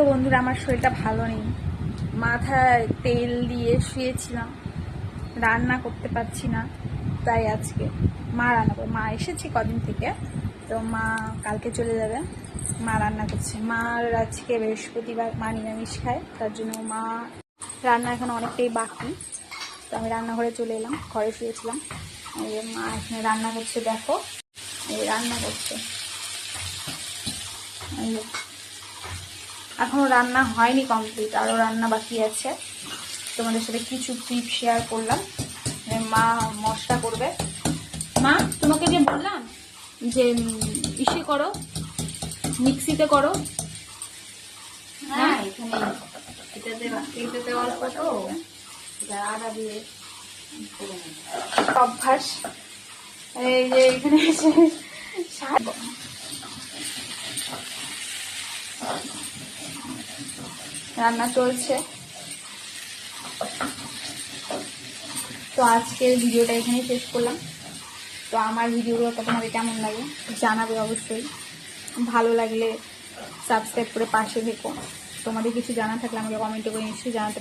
তো বন্ধুরা আমার শরীরটা ভালো নেই, মাথায় তেল দিয়ে শুয়েছিলাম, রান্না করতে পারছি না। তাই আজকে মা রান্না করে, মা এসেছে কদিন থেকে, তো মা কালকে চলে যাবে। মা রান্না করছে। মার আজকে বৃহস্পতিবার, মা নিরামিষ খায়, তার জন্য মা রান্না এখন অনেকটাই বাকি। তো আমি রান্নাঘরে চলে এলাম, ঘরে শুয়েছিলাম। এই মা এখানে রান্না করছে, দেখো এই রান্না করছে। এখনো রান্না হয়নি কমপ্লিট, আরও রান্না বাকি আছে। তোমাদের সাথে কিছু ক্লিপ শেয়ার করলাম। মা মশলা করবে। মা তোমাকে যে বললাম যে ইসে করো, মিক্সিতে করো। হ্যাঁ, এখানে এটাতে অল্প তো আদা দিয়ে অভ্যাস। এই যে এখানে এসে রান্না চলছে। তো আজকের ভিডিওটা এখানেই শেষ করলাম। তো আমার ভিডিওগুলো তোমাদের কেমন লাগে জানাবে অবশ্যই। ভালো লাগলে সাবস্ক্রাইব করে পাশে থেকো। তোমাদের কিছু জানা থাকলে আমাকে কমেন্টে করে নিশ্চয়ই জানাতে